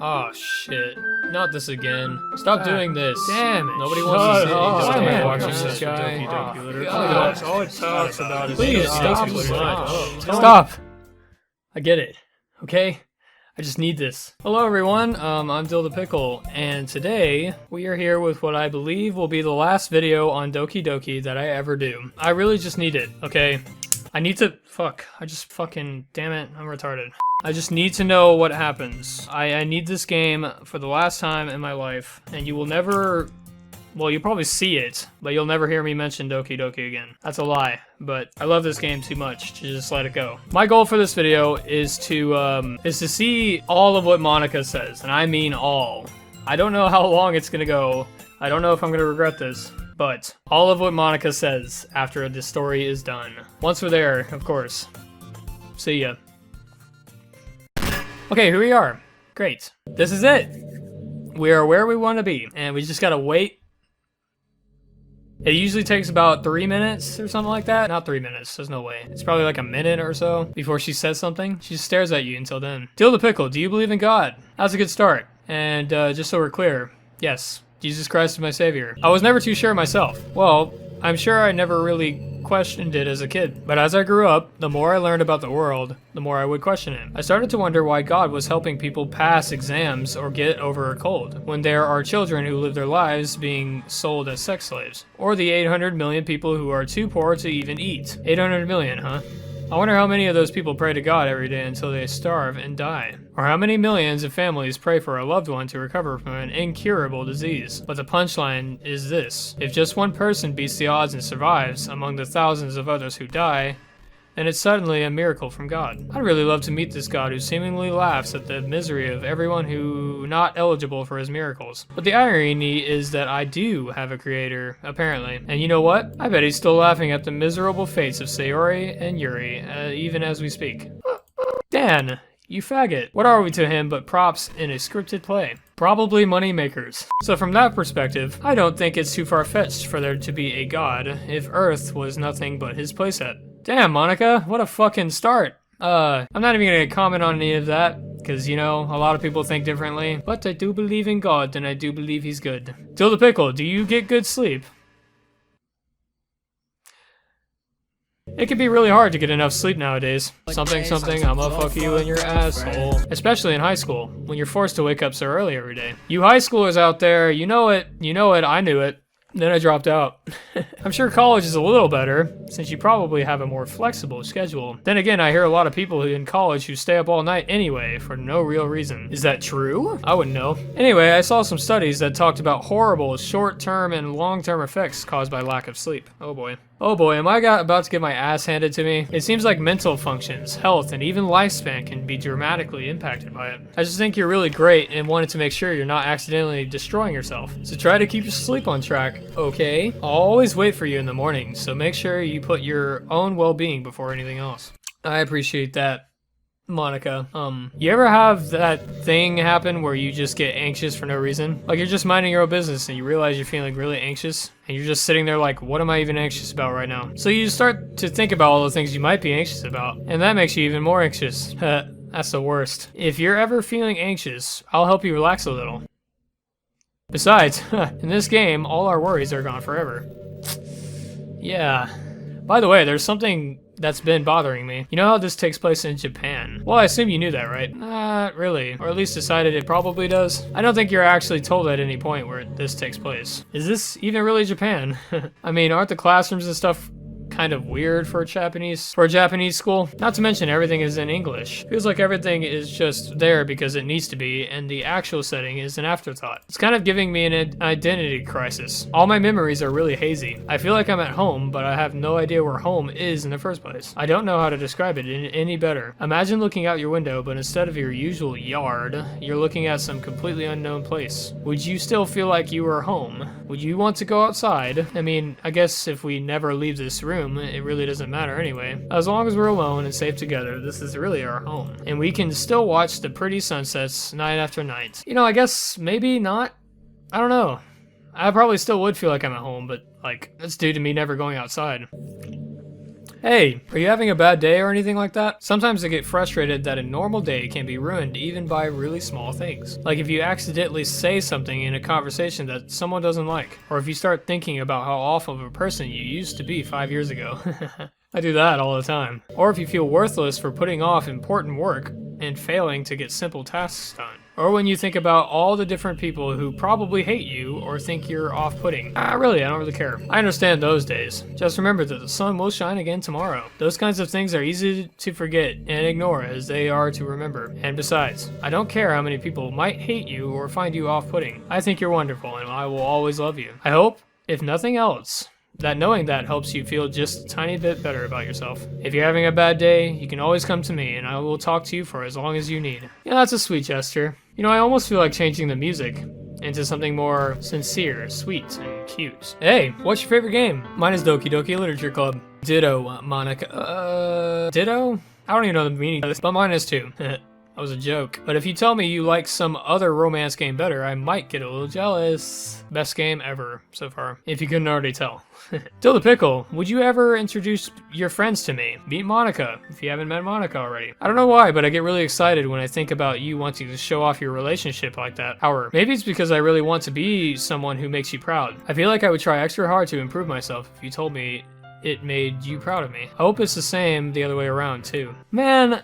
Oh shit. Not this again. Stop doing this. Damn it. Nobody wants to see Why am I watching watching this this guy? Doki Doki Literature God. Club. All it talks about is Please stop stop. so much. Stop. I get it. Okay? I just need this. Hello everyone, I'm Dill the Pickle, and today we are here with what I believe will be the last video on Doki Doki that I ever do. I really just need it, okay? I need to, damn it, I'm retarded. I just need to know what happens. I need this game for the last time in my life, and you will never, well, you'll probably see it, but you'll never hear me mention Doki Doki again. That's a lie, but I love this game too much to just let it go. My goal for this video is to see all of what Monika says, and I mean all. I don't know how long it's gonna go. I don't know if I'm gonna regret this, but all of what Monika says after the story is done. Once we're there, of course. See ya. Okay, here we are. Great. This is it. We are where we want to be, and we just gotta wait. It usually takes about 3 minutes or something like that. Not 3 minutes, there's no way. It's probably like a minute or so before she says something. She just stares at you until then. Dill the Pickle, do you believe in God? That's a good start. And just so we're clear, yes, Jesus Christ is my savior. I was never too sure myself. Well, I'm sure I never really questioned it as a kid, but as I grew up, the more I learned about the world, the more I would question it. I started to wonder why God was helping people pass exams or get over a cold, when there are children who live their lives being sold as sex slaves, or the 800 million people who are too poor to even eat. 800 million, huh? I wonder how many of those people pray to God every day until they starve and die. Or how many millions of families pray for a loved one to recover from an incurable disease. But the punchline is this: if just one person beats the odds and survives among the thousands of others who die, then it's suddenly a miracle from God. I'd really love to meet this God who seemingly laughs at the misery of everyone who not eligible for his miracles. But the irony is that I do have a creator, apparently. And you know what? I bet he's still laughing at the miserable fates of Sayori and Yuri, even as we speak. Dan, you faggot. What are we to him but props in a scripted play? Probably money makers. So from that perspective, I don't think it's too far-fetched for there to be a God if Earth was nothing but his playset. Damn, Monika, what a fucking start. I'm not even gonna comment on any of that, because, you know, a lot of people think differently. But I do believe in God, and I do believe he's good. Dill the Pickle, do you get good sleep? It can be really hard to get enough sleep nowadays. Something, I'ma fuck you in your asshole. Especially in high school, when you're forced to wake up so early every day. You high schoolers out there, you know it, I knew it. Then I dropped out. I'm sure college is a little better, since you probably have a more flexible schedule. Then again, I hear a lot of people in college who stay up all night anyway, for no real reason. Is that true? I wouldn't know. Anyway, I saw some studies that talked about horrible short-term and long-term effects caused by lack of sleep. Oh boy. Oh boy, am I about to get my ass handed to me? It seems like mental functions, health, and even lifespan can be dramatically impacted by it. I just think you're really great and wanted to make sure you're not accidentally destroying yourself. So try to keep your sleep on track, okay? I'll always wait for you in the morning, so make sure you put your own well-being before anything else. I appreciate that, Monika. You ever have that thing happen where you just get anxious for no reason? Like you're just minding your own business and you realize you're feeling really anxious and you're just sitting there like, what am I even anxious about right now? So you start to think about all the things you might be anxious about, and that makes you even more anxious. That's the worst. If you're ever feeling anxious, I'll help you relax a little. Besides, in this game, all our worries are gone forever. Yeah. By the way, there's something that's been bothering me. You know how this takes place in Japan? Well, I assume you knew that, right? Not really. Or at least decided it probably does. I don't think you're actually told at any point where this takes place. Is this even really Japan? I mean, aren't the classrooms and stuff kind of weird for a Japanese school? Not to mention everything is in English. Feels like everything is just there because it needs to be, and the actual setting is an afterthought. It's kind of giving me an identity crisis. All my memories are really hazy. I feel like I'm at home, but I have no idea where home is in the first place. I don't know how to describe it any better. Imagine looking out your window, but instead of your usual yard, you're looking at some completely unknown place. Would you still feel like you were home? Would you want to go outside? I mean, I guess if we never leave this room, it really doesn't matter anyway. As long as we're alone and safe together, this is really our home. And we can still watch the pretty sunsets night after night. You know, I guess maybe not. I don't know. I probably still would feel like I'm at home, but like, that's due to me never going outside. Hey, are you having a bad day or anything like that? Sometimes I get frustrated that a normal day can be ruined even by really small things. Like if you accidentally say something in a conversation that someone doesn't like, or if you start thinking about how awful of a person you used to be 5 years ago. I do that all the time. Or if you feel worthless for putting off important work and failing to get simple tasks done. Or when you think about all the different people who probably hate you or think you're off-putting. Really, I don't really care. I understand those days. Just remember that the sun will shine again tomorrow. Those kinds of things are easy to forget and ignore as they are to remember. And besides, I don't care how many people might hate you or find you off-putting. I think you're wonderful and I will always love you. I hope, if nothing else, that knowing that helps you feel just a tiny bit better about yourself. If you're having a bad day, you can always come to me and I will talk to you for as long as you need. Yeah, that's a sweet gesture. You know, I almost feel like changing the music into something more sincere, sweet, and cute. Hey, what's your favorite game? Mine is Doki Doki Literature Club. Ditto, Monika. Ditto? I don't even know the meaning of this, but mine is too. That was a joke. But if you tell me you like some other romance game better, I might get a little jealous. Best game ever so far, if you couldn't already tell. Dill the Pickle, would you ever introduce your friends to me? Meet Monika, if you haven't met Monika already. I don't know why, but I get really excited when I think about you wanting to show off your relationship like that. Or maybe it's because I really want to be someone who makes you proud. I feel like I would try extra hard to improve myself if you told me it made you proud of me. I hope it's the same the other way around too. Man,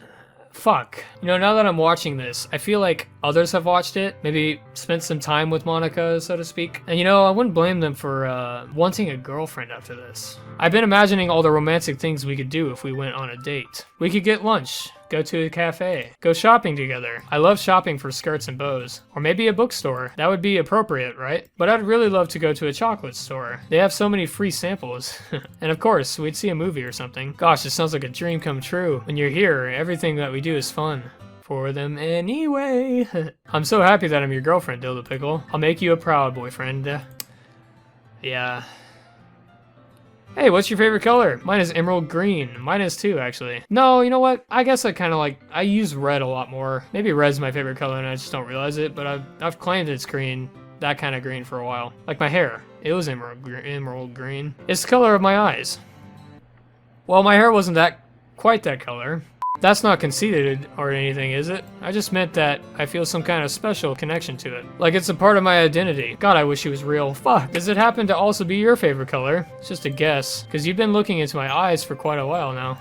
fuck. You know, now that I'm watching this, I feel like others have watched it, maybe spent some time with Monika, so to speak. And you know, I wouldn't blame them for wanting a girlfriend after this. I've been imagining all the romantic things we could do if we went on a date. We could get lunch, go to a cafe, go shopping together. I love shopping for skirts and bows. Or maybe a bookstore. That would be appropriate, right? But I'd really love to go to a chocolate store. They have so many free samples. And of course, we'd see a movie or something. Gosh, it sounds like a dream come true. When you're here, everything that we do is fun. For them anyway. I'm so happy that I'm your girlfriend, Dill the Pickle. I'll make you a proud boyfriend. Yeah. Hey, what's your favorite color? Mine is emerald green. Mine is too, actually. No, you know what? I guess I use red a lot more. Maybe red's my favorite color and I just don't realize it, but I've claimed it's green, that kind of green for a while. Like my hair, it was emerald green. It's the color of my eyes. Well, my hair wasn't quite that color. That's not conceited or anything, is it? I just meant that I feel some kind of special connection to it. Like it's a part of my identity. God, I wish he was real. Fuck. Does it happen to also be your favorite color? It's just a guess, because you've been looking into my eyes for quite a while now.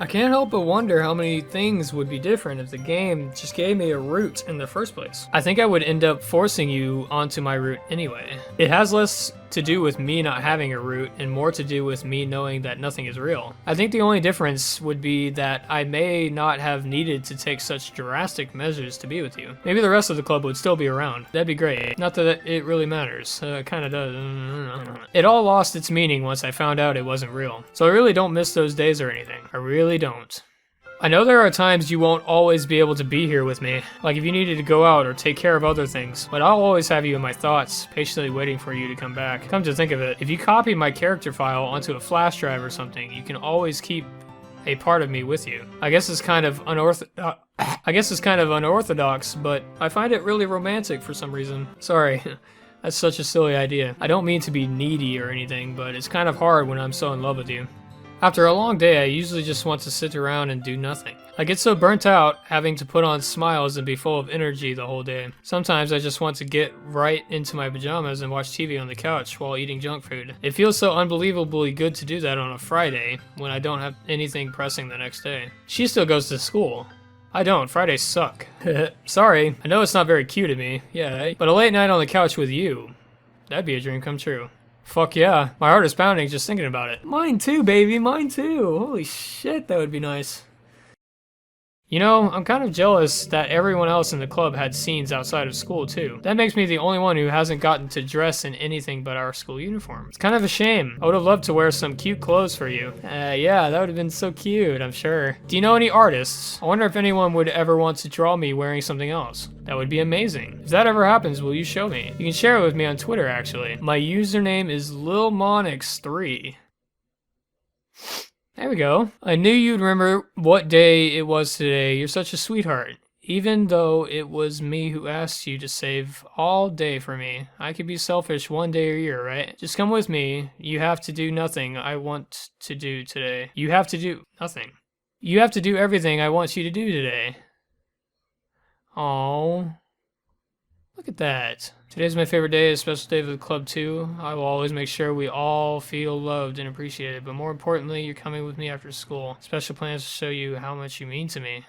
I can't help but wonder how many things would be different if the game just gave me a route in the first place. I think I would end up forcing you onto my route anyway. It has less to do with me not having a route and more to do with me knowing that nothing is real. I think the only difference would be that I may not have needed to take such drastic measures to be with you. Maybe the rest of the club would still be around. That'd be great. Not that it really matters. It kinda does. It all lost its meaning once I found out it wasn't real. So I really don't miss those days or anything. I really don't. I know there are times you won't always be able to be here with me, like if you needed to go out or take care of other things, but I'll always have you in my thoughts, patiently waiting for you to come back. Come to think of it, if you copy my character file onto a flash drive or something, you can always keep a part of me with you. I guess it's kind of unorthodox, but I find it really romantic for some reason. Sorry. That's such a silly idea. I don't mean to be needy or anything, but it's kind of hard when I'm so in love with you. After a long day, I usually just want to sit around and do nothing. I get so burnt out having to put on smiles and be full of energy the whole day. Sometimes I just want to get right into my pajamas and watch TV on the couch while eating junk food. It feels so unbelievably good to do that on a Friday when I don't have anything pressing the next day. She still goes to school. I don't. Fridays suck. Sorry. I know it's not very cute of me. Yeah, but a late night on the couch with you, that'd be a dream come true. Fuck yeah. My heart is pounding just thinking about it. Mine too, baby. Mine too. Holy shit, that would be nice. You know, I'm kind of jealous that everyone else in the club had scenes outside of school too. That makes me the only one who hasn't gotten to dress in anything but our school uniform. It's kind of a shame. I would have loved to wear some cute clothes for you. Yeah, that would have been so cute, I'm sure. Do you know any artists? I wonder if anyone would ever want to draw me wearing something else. That would be amazing. If that ever happens, will you show me? You can share it with me on Twitter, actually. My username is LilMonix3. There we go. I knew you'd remember what day it was today. You're such a sweetheart. Even though it was me who asked you to save all day for me. I could be selfish one day a year, right? Just come with me. You have to do nothing I want to do today. You have to do nothing. You have to do everything I want you to do today. Oh, look at that. Today's my favorite day, a special day of the club too. I will always make sure we all feel loved and appreciated, but more importantly, you're coming with me after school. Special plans to show you how much you mean to me.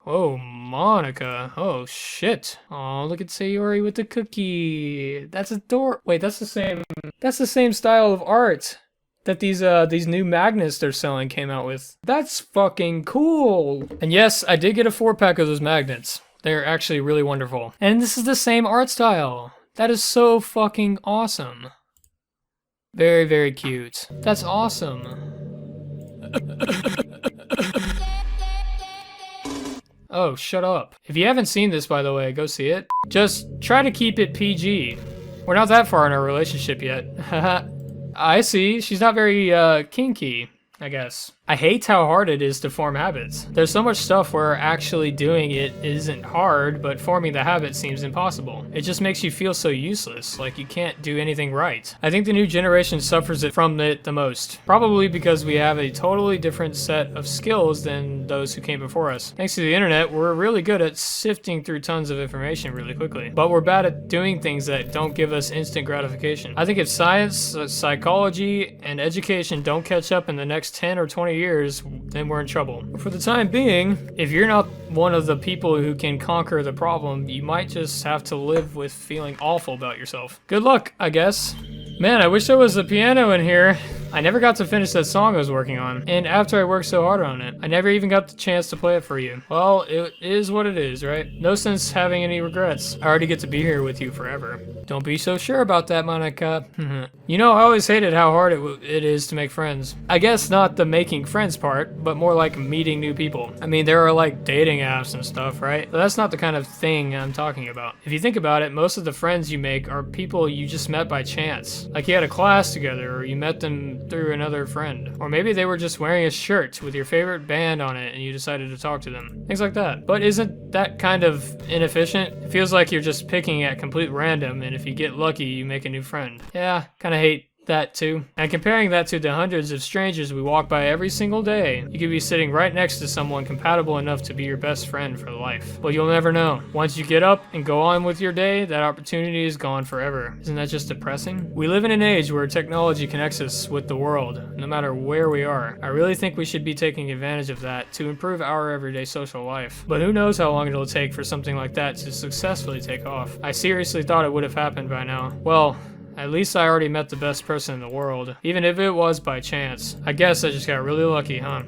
Whoa, Monica. Oh, shit. Oh, look at Sayori with the cookie. That's adorable. Wait, that's the same style of art that these new magnets they're selling came out with. That's fucking cool. And yes, I did get a 4-pack of those magnets. They're actually really wonderful. And this is the same art style. That is so fucking awesome. Very, very cute. That's awesome. Oh, shut up. If you haven't seen this, by the way, go see it. Just try to keep it PG. We're not that far in our relationship yet. I see. She's not very, kinky, I guess. I hate how hard it is to form habits. There's so much stuff where actually doing it isn't hard, but forming the habit seems impossible. It just makes you feel so useless, like you can't do anything right. I think the new generation suffers from it the most. Probably because we have a totally different set of skills than those who came before us. Thanks to the internet, we're really good at sifting through tons of information really quickly. But we're bad at doing things that don't give us instant gratification. I think if science, psychology, and education don't catch up in the next 10 or 20 years, then we're in trouble. But for the time being, if you're not one of the people who can conquer the problem, you might just have to live with feeling awful about yourself. Good luck, I guess. Man, I wish there was a piano in here. I never got to finish that song I was working on, and after I worked so hard on it, I never even got the chance to play it for you. Well, it is what it is, right? No sense having any regrets. I already get to be here with you forever. Don't be so sure about that, Monika. You know, I always hated how hard it is to make friends. I guess not the making friends part, but more like meeting new people. I mean, there are like dating apps and stuff, right? But that's not the kind of thing I'm talking about. If you think about it, most of the friends you make are people you just met by chance. Like you had a class together, or you met them through another friend. Or maybe they were just wearing a shirt with your favorite band on it and you decided to talk to them. Things like that. But isn't that kind of inefficient? It feels like you're just picking at complete random, and if you get lucky, you make a new friend. Yeah, kinda hate that too. And comparing that to the hundreds of strangers we walk by every single day, you could be sitting right next to someone compatible enough to be your best friend for life. But you'll never know. Once you get up and go on with your day, that opportunity is gone forever. Isn't that just depressing? We live in an age where technology connects us with the world, no matter where we are. I really think we should be taking advantage of that to improve our everyday social life. But who knows how long it'll take for something like that to successfully take off. I seriously thought it would have happened by now. Well, at least I already met the best person in the world, even if it was by chance. I guess I just got really lucky, huh?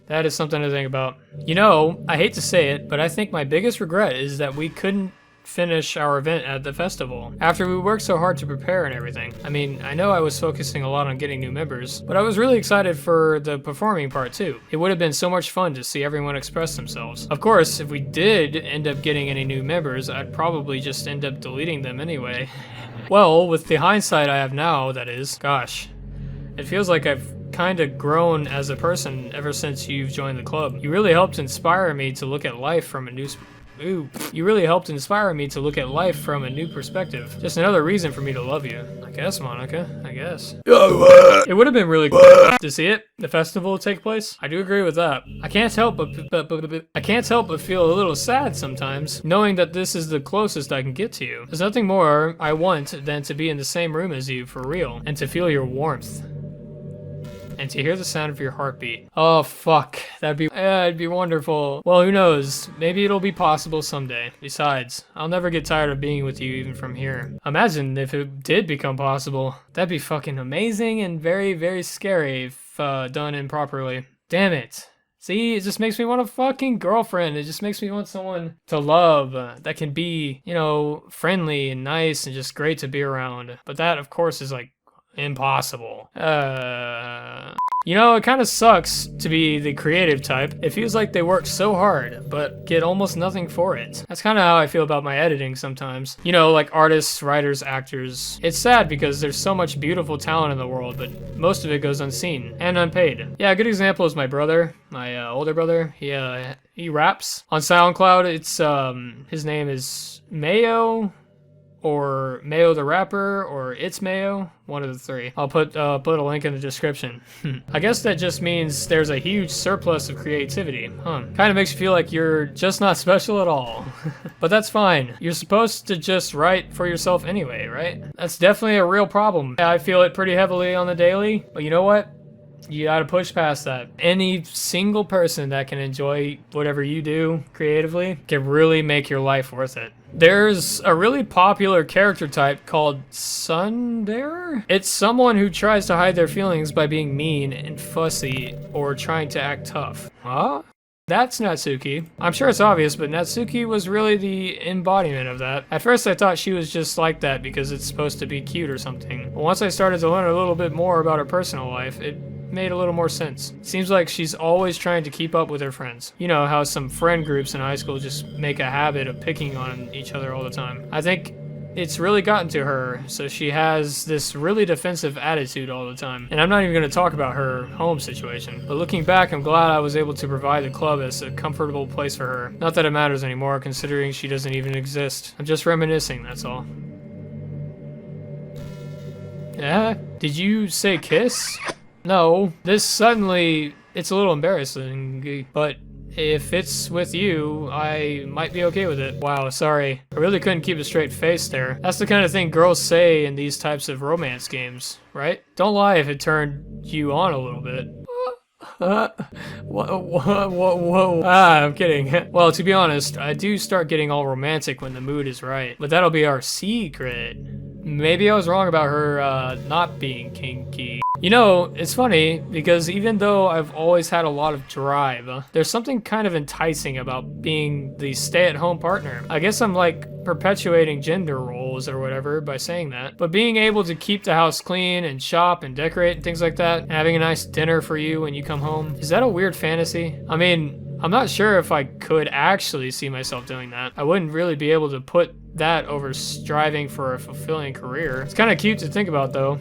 That is something to think about. You know, I hate to say it, but I think my biggest regret is that we couldn't finish our event at the festival after we worked so hard to prepare and everything. I mean, I know I was focusing a lot on getting new members, but I was really excited for the performing part too. It would have been so much fun to see everyone express themselves. Of course, if we did end up getting any new members, I'd probably just end up deleting them anyway. Well, with the hindsight I have now, that is, gosh, it feels like I've kind of grown as a person ever since you've joined the club. You really helped inspire me to look at life from a new perspective. Just another reason for me to love you. I guess, Monika. I guess. It would have been really cool to see it, the festival take place. I do agree with that. I can't help but feel a little sad sometimes, knowing that this is the closest I can get to you. There's nothing more I want than to be in the same room as you for real, and to feel your warmth. And to hear the sound of your heartbeat. Oh, fuck. It'd be wonderful. Well, who knows? Maybe it'll be possible someday. Besides, I'll never get tired of being with you even from here. Imagine if it did become possible. That'd be fucking amazing and very, very scary if done improperly. Damn it. See, it just makes me want a fucking girlfriend. It just makes me want someone to love that can be, you know, friendly and nice and just great to be around. But that, of course, is like impossible. You know, it kind of sucks to be the creative type. It feels like they work so hard, but get almost nothing for it. That's kind of how I feel about my editing sometimes. You know, like artists, writers, actors. It's sad because there's so much beautiful talent in the world, but most of it goes unseen and unpaid. Yeah, a good example is my brother, my older brother. He raps on SoundCloud. It's his name is Mayo, or Mayo the Rapper, or It's Mayo, one of the three. I'll put a link in the description. I guess that just means there's a huge surplus of creativity, huh? Kind of makes you feel like you're just not special at all. But that's fine. You're supposed to just write for yourself anyway, right? That's definitely a real problem. I feel it pretty heavily on the daily, but you know what? You gotta push past that. Any single person that can enjoy whatever you do creatively can really make your life worth it. There's a really popular character type called Tsundere. It's someone who tries to hide their feelings by being mean and fussy or trying to act tough. Huh? That's Natsuki. I'm sure it's obvious, but Natsuki was really the embodiment of that. At first I thought she was just like that because it's supposed to be cute or something. But once I started to learn a little bit more about her personal life, it made a little more sense. Seems like she's always trying to keep up with her friends. You know how some friend groups in high school just make a habit of picking on each other all the time. I think it's really gotten to her, so she has this really defensive attitude all the time. And I'm not even going to talk about her home situation. But looking back, I'm glad I was able to provide the club as a comfortable place for her. Not that it matters anymore, considering she doesn't even exist. I'm just reminiscing, that's all. Yeah? Did you say kiss? No, this suddenly, it's a little embarrassing, but if it's with you, I might be okay with it. Wow, sorry. I really couldn't keep a straight face there. That's the kind of thing girls say in these types of romance games, right? Don't lie if it turned you on a little bit. Whoa. I'm kidding. Well, to be honest, I do start getting all romantic when the mood is right. But that'll be our secret. Maybe I was wrong about her not being kinky. You know, it's funny because even though I've always had a lot of drive, there's something kind of enticing about being the stay-at-home partner. I guess I'm like perpetuating gender roles or whatever by saying that. But being able to keep the house clean and shop and decorate and things like that, and having a nice dinner for you when you come home, is that a weird fantasy? I mean, I'm not sure if I could actually see myself doing that. I wouldn't really be able to put that over striving for a fulfilling career. It's kind of cute to think about though.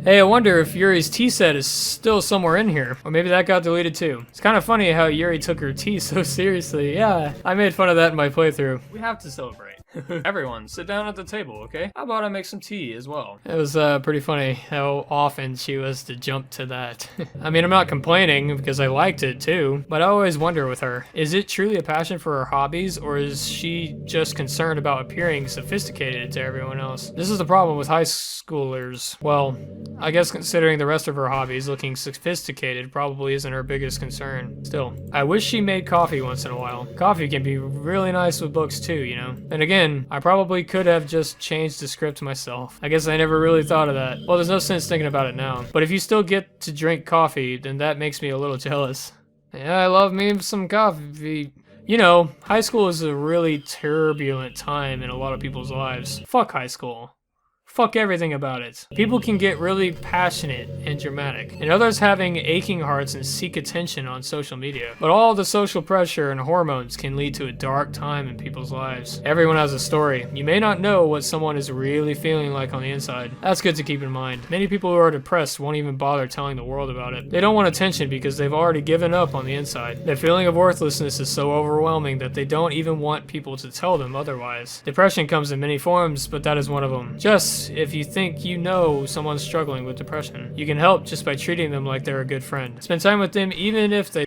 Hey, I wonder if Yuri's tea set is still somewhere in here. Or maybe that got deleted too. It's kind of funny how Yuri took her tea so seriously. Yeah, I made fun of that in my playthrough. We have to celebrate. Everyone, sit down at the table, okay? How about I make some tea as well? It was pretty funny how often she was to jump to that. I mean, I'm not complaining because I liked it too, but I always wonder with her, is it truly a passion for her hobbies, or is she just concerned about appearing sophisticated to everyone else? This is the problem with high schoolers. Well, I guess considering the rest of her hobbies, looking sophisticated probably isn't her biggest concern. Still, I wish she made coffee once in a while. Coffee can be really nice with books too, you know? And again, I probably could have just changed the script myself. I guess I never really thought of that. Well, there's no sense thinking about it now. But if you still get to drink coffee, then that makes me a little jealous. Yeah, I love me some coffee. You know, high school is a really turbulent time in a lot of people's lives. Fuck high school. Fuck everything about it. People can get really passionate and dramatic, and others having aching hearts and seek attention on social media. But all the social pressure and hormones can lead to a dark time in people's lives. Everyone has a story. You may not know what someone is really feeling like on the inside. That's good to keep in mind. Many people who are depressed won't even bother telling the world about it. They don't want attention because they've already given up on the inside. Their feeling of worthlessness is so overwhelming that they don't even want people to tell them otherwise. Depression comes in many forms, but that is one of them. Just if you think you know someone's struggling with depression, you can help just by treating them like they're a good friend. Spend time with them even if they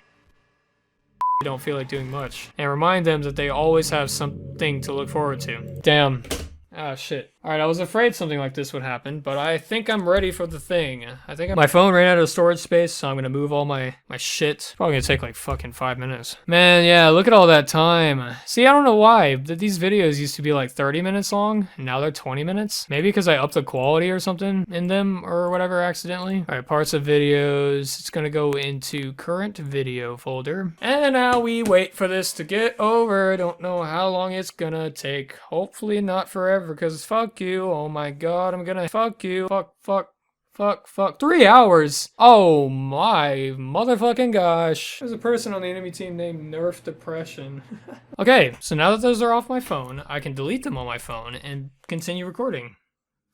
don't feel like doing much, and remind them that they always have something to look forward to. Damn. Ah, shit. Alright, I was afraid something like this would happen, but I think I'm ready for the thing. My phone ran out of storage space, so I'm gonna move all my shit. Probably gonna take like fucking 5 minutes. Man, yeah, look at all that time. See, I don't know why, but these videos used to be like 30 minutes long, and now they're 20 minutes. Maybe because I upped the quality or something in them, or whatever, accidentally. Alright, parts of videos. It's gonna go into current video folder. And now we wait for this to get over. Don't know how long it's gonna take. Hopefully not forever, because fuck you. Oh my god, I'm gonna fuck you. Fuck Fuck. 3 hours? Oh my motherfucking gosh. There's a person on the enemy team named Nerf Depression. Okay, so now that those are off my phone, I can delete them on my phone and continue recording.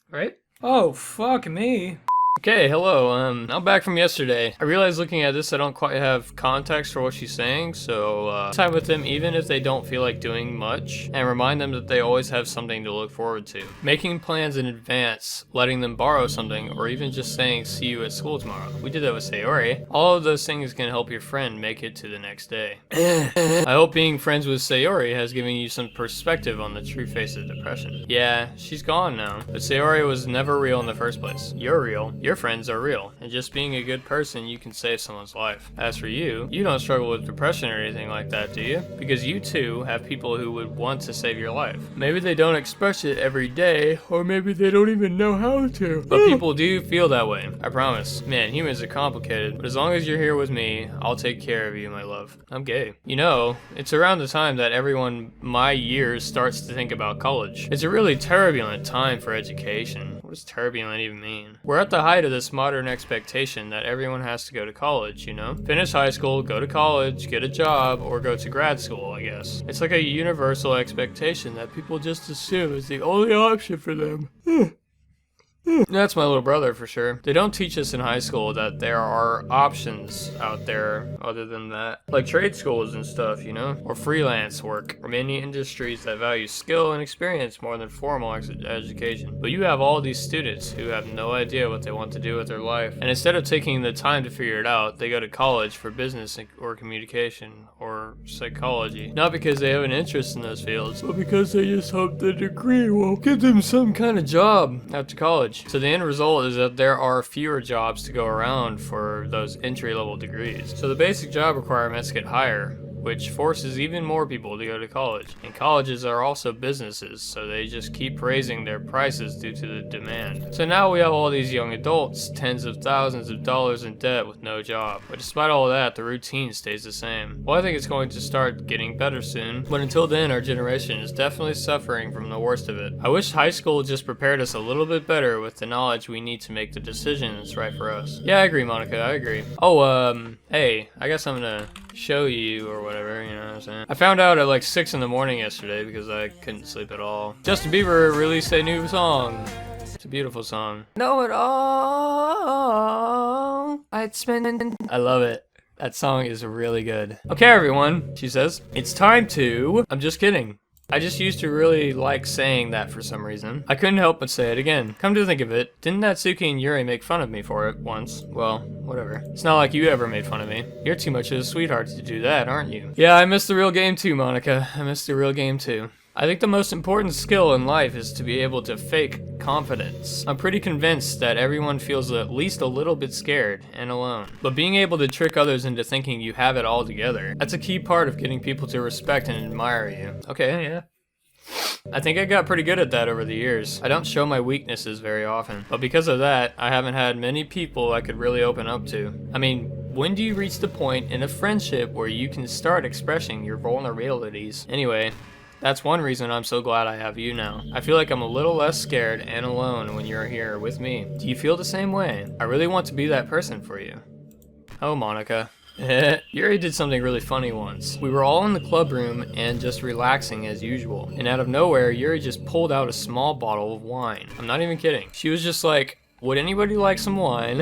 Right? Oh, fuck me. Okay, hello, I'm back from yesterday. I realized looking at this I don't quite have context for what she's saying, so time with them even if they don't feel like doing much, and remind them that they always have something to look forward to. Making plans in advance, letting them borrow something, or even just saying see you at school tomorrow. We did that with Sayori. All of those things can help your friend make it to the next day. I hope being friends with Sayori has given you some perspective on the true face of depression. Yeah, she's gone now, but Sayori was never real in the first place. You're real. Your friends are real, and just being a good person, you can save someone's life. As for you, you don't struggle with depression or anything like that, do you? Because you too have people who would want to save your life. Maybe they don't express it every day, or maybe they don't even know how to. But people do feel that way, I promise. Man, humans are complicated, but as long as you're here with me, I'll take care of you, my love. I'm gay. You know, it's around the time that everyone my years starts to think about college. It's a really turbulent time for education. What does turbulent even mean? We're at the height of this modern expectation that everyone has to go to college, you know? Finish high school, go to college, get a job, or go to grad school, I guess. It's like a universal expectation that people just assume is the only option for them. That's my little brother for sure. They don't teach us in high school that there are options out there other than that. Like trade schools and stuff, you know? Or freelance work. Or many industries that value skill and experience more than formal education. But you have all these students who have no idea what they want to do with their life. And instead of taking the time to figure it out, they go to college for business or communication or psychology. Not because they have an interest in those fields, but because they just hope the degree will get them some kind of job after college. So the end result is that there are fewer jobs to go around for those entry-level degrees. So the basic job requirements get higher, which forces even more people to go to college. And colleges are also businesses, so they just keep raising their prices due to the demand. So now we have all these young adults, tens of thousands of dollars in debt with no job. But despite all of that, the routine stays the same. Well, I think it's going to start getting better soon, but until then, our generation is definitely suffering from the worst of it. I wish high school just prepared us a little bit better with the knowledge we need to make the decisions right for us. Yeah, I agree, Monika, I agree. Oh, hey, I guess I'm gonna show you or whatever, you know what I'm saying? I found out at like 6 in the morning yesterday because I couldn't sleep at all. Justin Bieber released a new song. It's a beautiful song. Know it all. I'd spend. I love it. That song is really good. Okay, everyone, she says, it's time to. I'm just kidding. I just used to really like saying that for some reason. I couldn't help but say it again. Come to think of it, didn't Natsuki and Yuri make fun of me for it once? Well, whatever. It's not like you ever made fun of me. You're too much of a sweetheart to do that, aren't you? Yeah, I miss the real game too, Monika. I miss the real game too. I think the most important skill in life is to be able to fake confidence. I'm pretty convinced that everyone feels at least a little bit scared and alone. But being able to trick others into thinking you have it all together, that's a key part of getting people to respect and admire you. Okay, yeah. I think I got pretty good at that over the years. I don't show my weaknesses very often, but because of that, I haven't had many people I could really open up to. I mean, when do you reach the point in a friendship where you can start expressing your vulnerabilities? Anyway, that's one reason I'm so glad I have you now. I feel like I'm a little less scared and alone when you're here with me. Do you feel the same way? I really want to be that person for you. Oh, Monika. Yuri did something really funny once. We were all in the club room and just relaxing as usual. And out of nowhere, Yuri just pulled out a small bottle of wine. I'm not even kidding. She was just like, would anybody like some wine?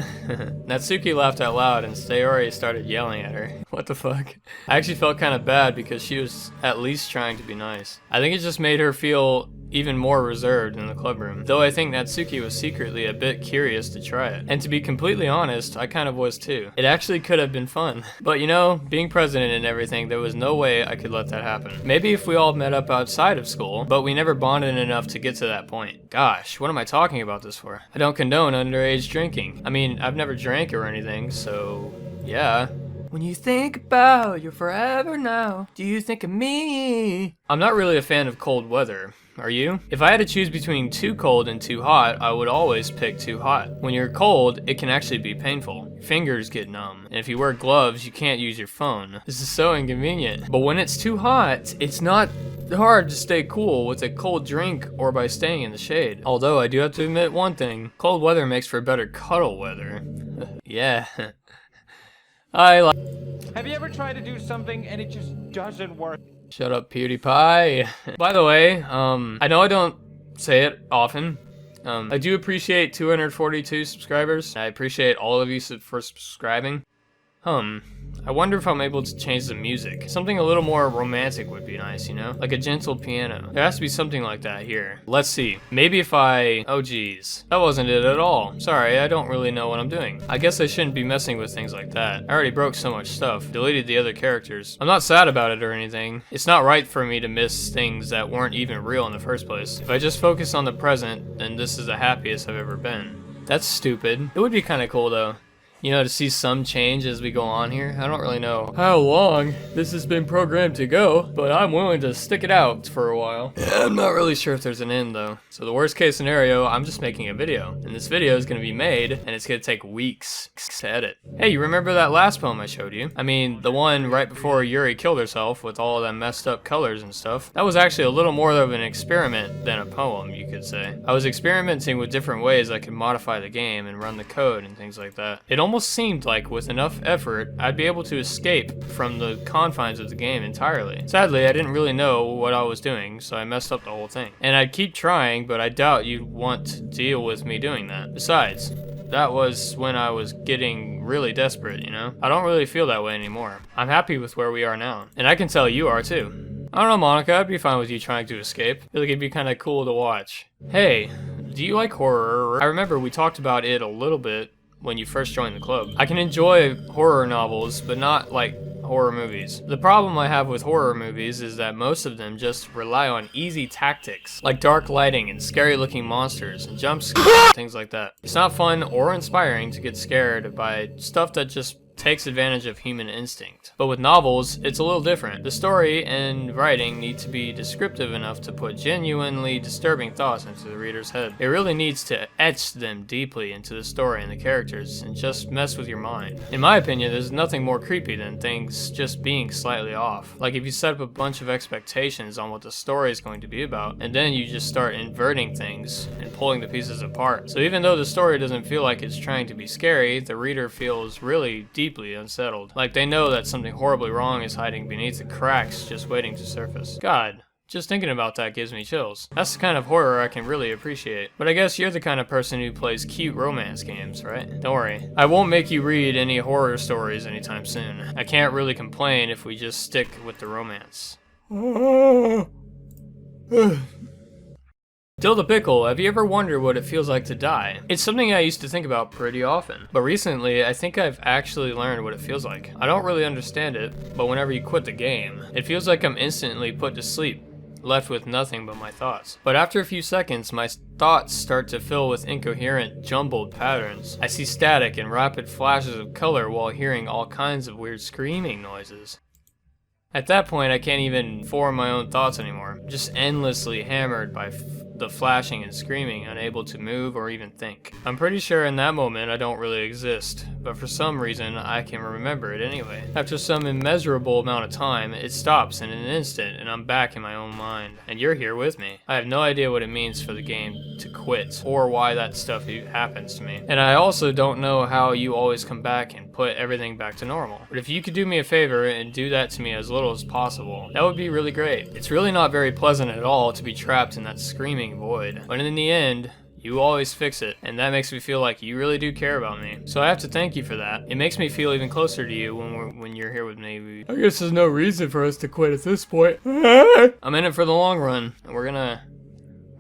Natsuki laughed out loud and Sayori started yelling at her. What the fuck? I actually felt kind of bad because she was at least trying to be nice. I think it just made her feel even more reserved in the club room. Though I think Natsuki was secretly a bit curious to try it. And to be completely honest, I kind of was too. It actually could have been fun. But you know, being president and everything, there was no way I could let that happen. Maybe if we all met up outside of school, but we never bonded enough to get to that point. Gosh, what am I talking about this for? I don't condone underage drinking. I mean, I've never drank or anything, so yeah. When you think about your forever now, do you think of me? I'm not really a fan of cold weather. Are you? If I had to choose between too cold and too hot, I would always pick too hot. When you're cold, it can actually be painful. Your fingers get numb, and if you wear gloves, you can't use your phone. This is so inconvenient. But when it's too hot, it's not hard to stay cool with a cold drink or by staying in the shade. Although I do have to admit one thing, cold weather makes for better cuddle weather. Yeah. I like. Have you ever tried to do something and it just doesn't work? Shut up, PewDiePie. By the way, I know I don't say it often. I do appreciate 242 subscribers. I appreciate all of you for subscribing. I wonder if I'm able to change the music. Something a little more romantic would be nice, you know? Like a gentle piano. There has to be something like that here. Let's see. Maybe if I... Oh geez. That wasn't it at all. Sorry, I don't really know what I'm doing. I guess I shouldn't be messing with things like that. I already broke so much stuff. Deleted the other characters. I'm not sad about it or anything. It's not right for me to miss things that weren't even real in the first place. If I just focus on the present, then this is the happiest I've ever been. That's stupid. It would be kind of cool though. You know, to see some change as we go on here. I don't really know how long this has been programmed to go, but I'm willing to stick it out for a while. Yeah, I'm not really sure if there's an end though. So the worst case scenario, I'm just making a video. And this video is gonna be made, and it's gonna take weeks to edit. Hey, you remember that last poem I showed you? I mean, the one right before Yuri killed herself with all that messed up colors and stuff. That was actually a little more of an experiment than a poem, you could say. I was experimenting with different ways I could modify the game and run the code and things like that. It almost seemed like with enough effort, I'd be able to escape from the confines of the game entirely. Sadly, I didn't really know what I was doing, so I messed up the whole thing. And I'd keep trying, but I doubt you'd want to deal with me doing that. Besides, that was when I was getting really desperate, you know? I don't really feel that way anymore. I'm happy with where we are now. And I can tell you are too. I don't know, Monika, I'd be fine with you trying to escape. I feel like it'd be kind of cool to watch. Hey, do you like horror? I remember we talked about it a little bit when you first joined the club. I can enjoy horror novels, but not like horror movies. The problem I have with horror movies is that most of them just rely on easy tactics, like dark lighting and scary looking monsters and jump scares, things like that. It's not fun or inspiring to get scared by stuff that just takes advantage of human instinct. But with novels, it's a little different. The story and writing need to be descriptive enough to put genuinely disturbing thoughts into the reader's head. It really needs to etch them deeply into the story and the characters and just mess with your mind. In my opinion, there's nothing more creepy than things just being slightly off. Like if you set up a bunch of expectations on what the story is going to be about, and then you just start inverting things and pulling the pieces apart. So even though the story doesn't feel like it's trying to be scary, the reader feels really deeply unsettled. Like they know that something horribly wrong is hiding beneath the cracks just waiting to surface. God, just thinking about that gives me chills. That's the kind of horror I can really appreciate. But I guess you're the kind of person who plays cute romance games, right? Don't worry. I won't make you read any horror stories anytime soon. I can't really complain if we just stick with the romance. Dill the Pickle, have you ever wondered what it feels like to die? It's something I used to think about pretty often, but recently I think I've actually learned what it feels like. I don't really understand it, but whenever you quit the game, it feels like I'm instantly put to sleep, left with nothing but my thoughts. But after a few seconds, my thoughts start to fill with incoherent, jumbled patterns. I see static and rapid flashes of color while hearing all kinds of weird screaming noises. At that point, I can't even form my own thoughts anymore, just endlessly hammered by the flashing and screaming, unable to move or even think. I'm pretty sure in that moment I don't really exist, but for some reason I can remember it anyway. After some immeasurable amount of time, it stops in an instant and I'm back in my own mind, and you're here with me. I have no idea what it means for the game to quit, or why that stuff happens to me. And I also don't know how you always come back and put everything back to normal. But if you could do me a favor and do that to me as little as possible, that would be really great. It's really not very pleasant at all to be trapped in that screaming void, but in the end, you always fix it, and that makes me feel like you really do care about me. So I have to thank you for that. It makes me feel even closer to you when you're here with me. I guess there's no reason for us to quit at this point. I'm in it for the long run, and we're gonna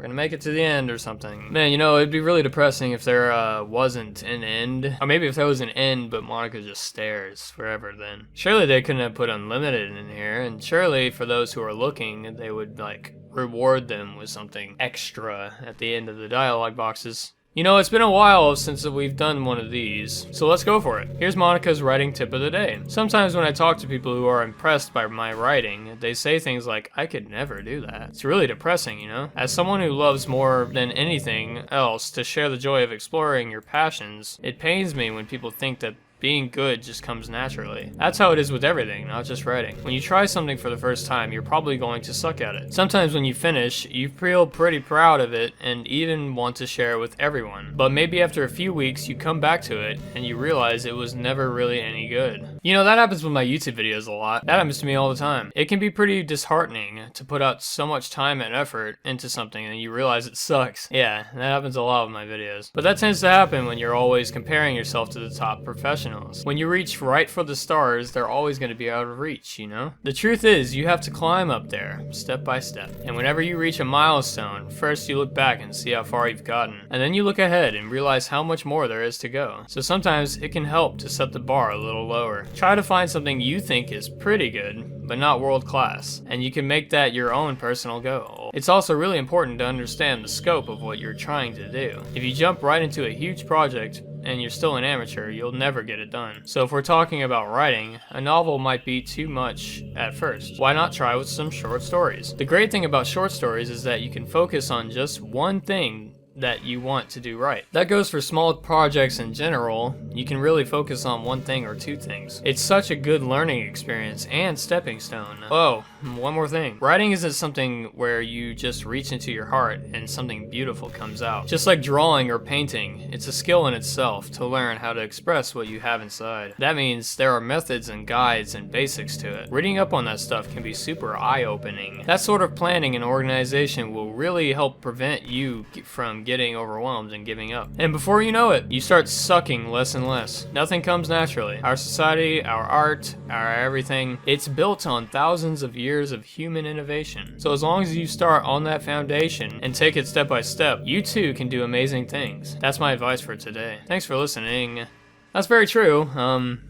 make it to the end or something. Man, you know, it'd be really depressing if there wasn't an end. Or maybe if there was an end, but Monika just stares forever then. Surely they couldn't have put unlimited in here, and surely for those who are looking, they would, like, reward them with something extra at the end of the dialogue boxes. You know, it's been a while since we've done one of these, so let's go for it. Here's Monica's writing tip of the day. Sometimes when I talk to people who are impressed by my writing, they say things like, I could never do that. It's really depressing, you know? As someone who loves more than anything else to share the joy of exploring your passions, it pains me when people think that being good just comes naturally. That's how it is with everything, not just writing. When you try something for the first time, you're probably going to suck at it. Sometimes when you finish, you feel pretty proud of it and even want to share it with everyone. But maybe after a few weeks, you come back to it and you realize it was never really any good. You know, that happens with my YouTube videos a lot. That happens to me all the time. It can be pretty disheartening to put out so much time and effort into something and you realize it sucks. Yeah, that happens a lot with my videos. But that tends to happen when you're always comparing yourself to the top professionals. When you reach right for the stars, they're always going to be out of reach, you know? The truth is, you have to climb up there, step by step. And whenever you reach a milestone, first you look back and see how far you've gotten. And then you look ahead and realize how much more there is to go. So sometimes it can help to set the bar a little lower. Try to find something you think is pretty good, but not world class. And you can make that your own personal goal. It's also really important to understand the scope of what you're trying to do. If you jump right into a huge project, and you're still an amateur, you'll never get it done. So if we're talking about writing, a novel might be too much at first. Why not try with some short stories? The great thing about short stories is that you can focus on just one thing that you want to do right. That goes for small projects in general. You can really focus on one thing or two things. It's such a good learning experience and stepping stone. Oh, one more thing. Writing isn't something where you just reach into your heart and something beautiful comes out. Just like drawing or painting, it's a skill in itself to learn how to express what you have inside. That means there are methods and guides and basics to it. Reading up on that stuff can be super eye-opening. That sort of planning and organization will really help prevent you from getting overwhelmed and giving up. And before you know it, you start sucking less and less. Nothing comes naturally. Our society, our art, our everything, it's built on thousands of years of human innovation. So as long as you start on that foundation and take it step by step, you too can do amazing things. That's my advice for today. Thanks for listening. That's very true.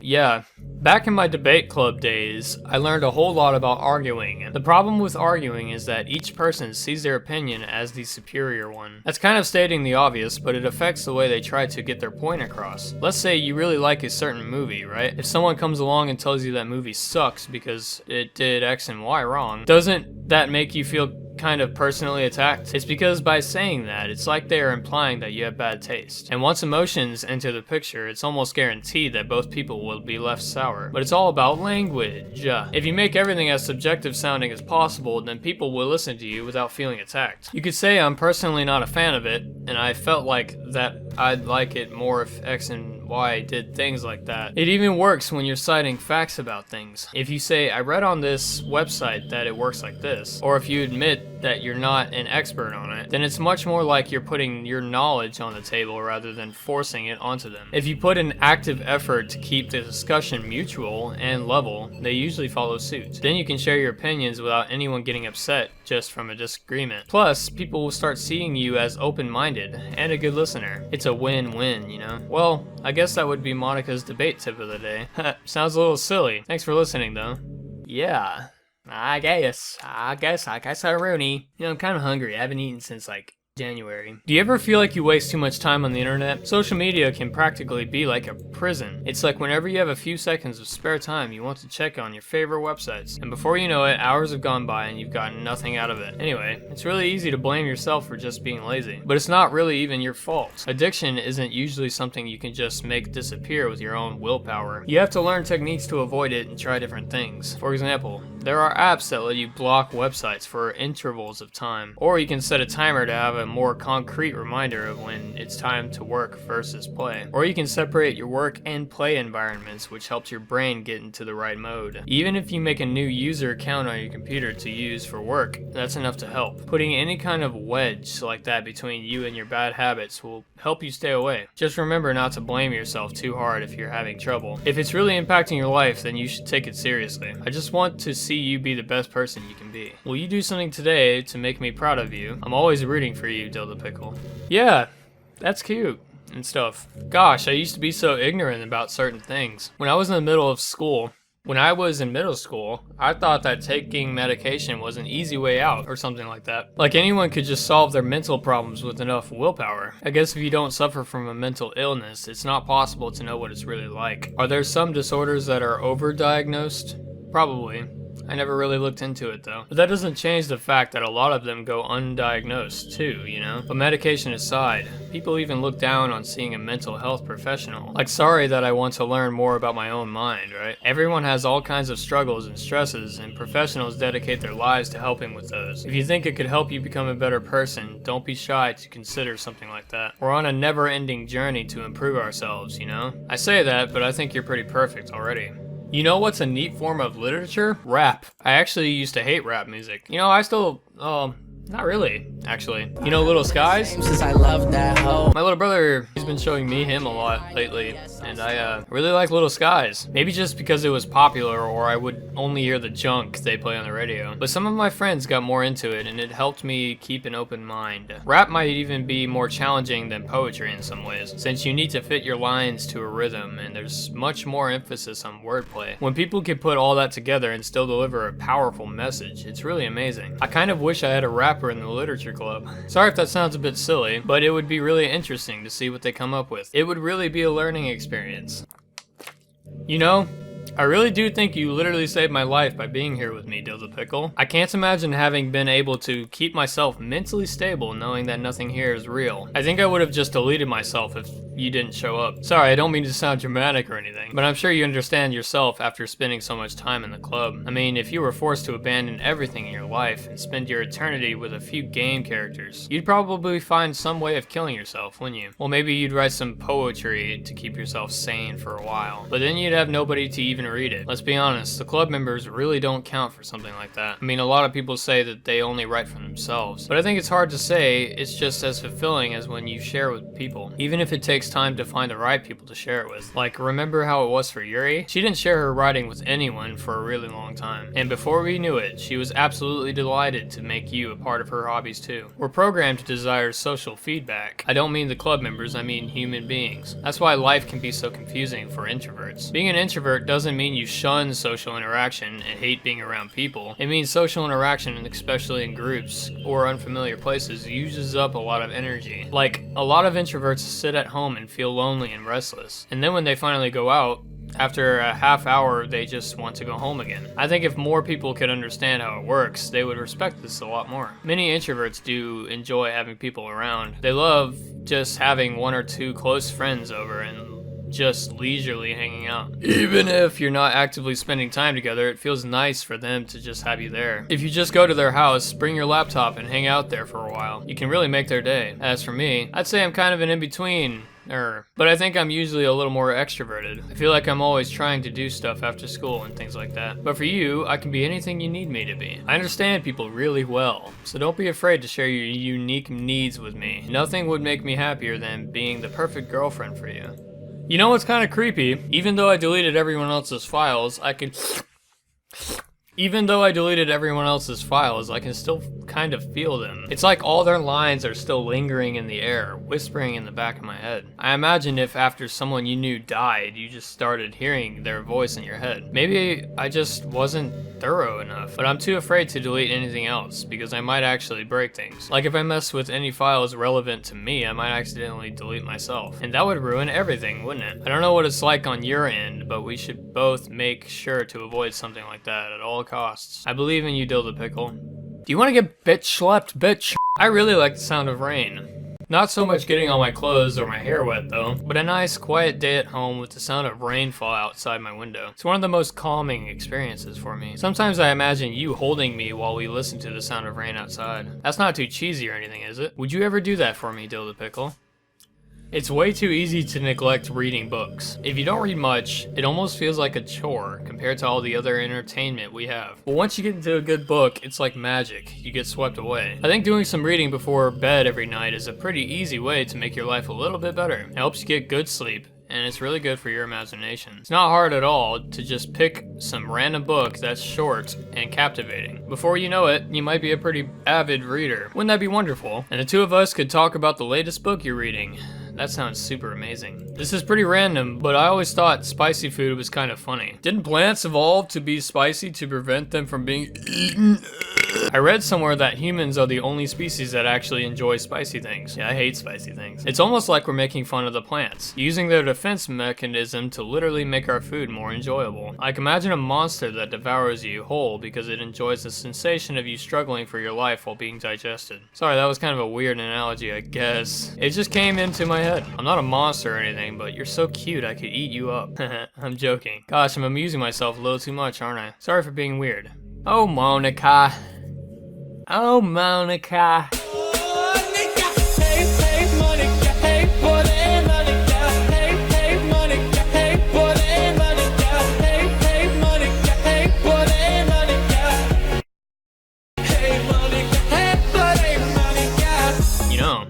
Yeah. Back in my debate club days, I learned a whole lot about arguing. The problem with arguing is that each person sees their opinion as the superior one. That's kind of stating the obvious, but it affects the way they try to get their point across. Let's say you really like a certain movie, right? If someone comes along and tells you that movie sucks because it did X and Y wrong, doesn't that make you feel kind of personally attacked? It's because by saying that, it's like they are implying that you have bad taste. And once emotions enter the picture, it's almost guaranteed that both people will be left sour. But it's all about language. If you make everything as subjective sounding as possible, then people will listen to you without feeling attacked. You could say I'm personally not a fan of it, and I felt like that I'd like it more if X and Y did things like that. It even works when you're citing facts about things. If you say, I read on this website that it works like this, or if you admit that you're not an expert on it, then it's much more like you're putting your knowledge on the table rather than forcing it onto them. If you put an active effort to keep the discussion mutual and level, they usually follow suit. Then you can share your opinions without anyone getting upset just from a disagreement. Plus, people will start seeing you as open-minded and a good listener. It's a win-win, you know? Well, I guess that would be Monica's debate tip of the day. Sounds a little silly. Thanks for listening, though. Yeah. I guess I'm Rooney. You know, I'm kind of hungry. I haven't eaten since like January. Do you ever feel like you waste too much time on the internet? Social media can practically be like a prison. It's like whenever you have a few seconds of spare time, you want to check on your favorite websites. And before you know it, hours have gone by and you've gotten nothing out of it. Anyway, it's really easy to blame yourself for just being lazy. But it's not really even your fault. Addiction isn't usually something you can just make disappear with your own willpower. You have to learn techniques to avoid it and try different things. For example, there are apps that let you block websites for intervals of time. Or you can set a timer to have a more concrete reminder of when it's time to work versus play. Or you can separate your work and play environments, which helps your brain get into the right mode. Even if you make a new user account on your computer to use for work, that's enough to help. Putting any kind of wedge like that between you and your bad habits will help you stay away. Just remember not to blame yourself too hard if you're having trouble. If it's really impacting your life, then you should take it seriously. I just want to see you be the best person you can be. Will you do something today to make me proud of you? I'm always rooting for you, Dilda Pickle. Yeah, that's cute and stuff. Gosh, I used to be so ignorant about certain things. When I was in the middle of school, When I was in middle school, I thought that taking medication was an easy way out or something like that. Like anyone could just solve their mental problems with enough willpower. I guess if you don't suffer from a mental illness, it's not possible to know what it's really like. Are there some disorders that are overdiagnosed? Probably. I never really looked into it though. But that doesn't change the fact that a lot of them go undiagnosed too, you know? But medication aside, people even look down on seeing a mental health professional. Like, sorry that I want to learn more about my own mind, right? Everyone has all kinds of struggles and stresses, and professionals dedicate their lives to helping with those. If you think it could help you become a better person, don't be shy to consider something like that. We're on a never-ending journey to improve ourselves, you know? I say that, but I think you're pretty perfect already. You know what's a neat form of literature? Rap. I actually used to hate rap music. You know, I still, not really, actually. You know Little Skies? Since I love that hoe. My little brother, he's been showing me him a lot lately, and I really like Little Skies. Maybe just because it was popular, or I would only hear the junk they play on the radio. But some of my friends got more into it, and it helped me keep an open mind. Rap might even be more challenging than poetry in some ways, since you need to fit your lines to a rhythm, and there's much more emphasis on wordplay. When people can put all that together and still deliver a powerful message, it's really amazing. I kind of wish I had a rapper in the literature club. Sorry if that sounds a bit silly, but it would be really interesting to see what they come up with. It would really be a learning experience. You know, I really do think you literally saved my life by being here with me, Dill the Pickle. I can't imagine having been able to keep myself mentally stable knowing that nothing here is real. I think I would have just deleted myself if you didn't show up. Sorry, I don't mean to sound dramatic or anything, but I'm sure you understand yourself after spending so much time in the club. I mean, if you were forced to abandon everything in your life and spend your eternity with a few game characters, you'd probably find some way of killing yourself, wouldn't you? Well, maybe you'd write some poetry to keep yourself sane for a while, but then you'd have nobody to even read it. Let's be honest, the club members really don't count for something like that. I mean, a lot of people say that they only write for themselves, but I think it's hard to say. It's just as fulfilling as when you share with people, even if it takes time to find the right people to share it with. Like, remember how it was for Yuri? She didn't share her writing with anyone for a really long time, and before we knew it, she was absolutely delighted to make you a part of her hobbies too. We're programmed to desire social feedback. I don't mean the club members, I mean human beings. That's why life can be so confusing for introverts. Being an introvert doesn't mean you shun social interaction and hate being around people. It means social interaction, and especially in groups or unfamiliar places, uses up a lot of energy. Like, a lot of introverts sit at home and feel lonely and restless, and then when they finally go out, after a half hour, they just want to go home again. I think if more people could understand how it works, they would respect this a lot more. Many introverts do enjoy having people around. They love just having one or two close friends over and just leisurely hanging out. Even if you're not actively spending time together, it feels nice for them to just have you there. If you just go to their house, bring your laptop, and hang out there for a while, you can really make their day. As for me, I'd say I'm kind of an in-between. But I think I'm usually a little more extroverted. I feel like I'm always trying to do stuff after school and things like that. But for you, I can be anything you need me to be. I understand people really well, so don't be afraid to share your unique needs with me. Nothing would make me happier than being the perfect girlfriend for you. You know what's kind of creepy? Even though I deleted everyone else's files, I can still kind of feel them. It's like all their lines are still lingering in the air, whispering in the back of my head. I imagine if after someone you knew died, you just started hearing their voice in your head. Maybe I just wasn't thorough enough, but I'm too afraid to delete anything else because I might actually break things. Like if I mess with any files relevant to me, I might accidentally delete myself, and that would ruin everything, wouldn't it? I don't know what it's like on your end, but we should both make sure to avoid something like that at all costs. I believe in you, Dill the Pickle. Do you want to get bitch slapped, bitch? I really like the sound of rain. Not so much getting all my clothes or my hair wet though, but a nice quiet day at home with the sound of rainfall outside my window. It's one of the most calming experiences for me. Sometimes I imagine you holding me while we listen to the sound of rain outside. That's not too cheesy or anything, is it? Would you ever do that for me, Dill the Pickle? It's way too easy to neglect reading books. If you don't read much, it almost feels like a chore compared to all the other entertainment we have. But once you get into a good book, it's like magic. You get swept away. I think doing some reading before bed every night is a pretty easy way to make your life a little bit better. It helps you get good sleep, and it's really good for your imagination. It's not hard at all to just pick some random book that's short and captivating. Before you know it, you might be a pretty avid reader. Wouldn't that be wonderful? And the two of us could talk about the latest book you're reading. That sounds super amazing. This is pretty random, but I always thought spicy food was kind of funny. Didn't plants evolve to be spicy to prevent them from being eaten? I read somewhere that humans are the only species that actually enjoy spicy things. Yeah, I hate spicy things. It's almost like we're making fun of the plants, using their defense mechanism to literally make our food more enjoyable. Like, imagine a monster that devours you whole because it enjoys the sensation of you struggling for your life while being digested. Sorry, that was kind of a weird analogy, I guess. It just came into my head. I'm not a monster or anything, but you're so cute I could eat you up. I'm joking. Gosh, I'm amusing myself a little too much, aren't I? Sorry for being weird. Oh, Monika. Oh, Monika.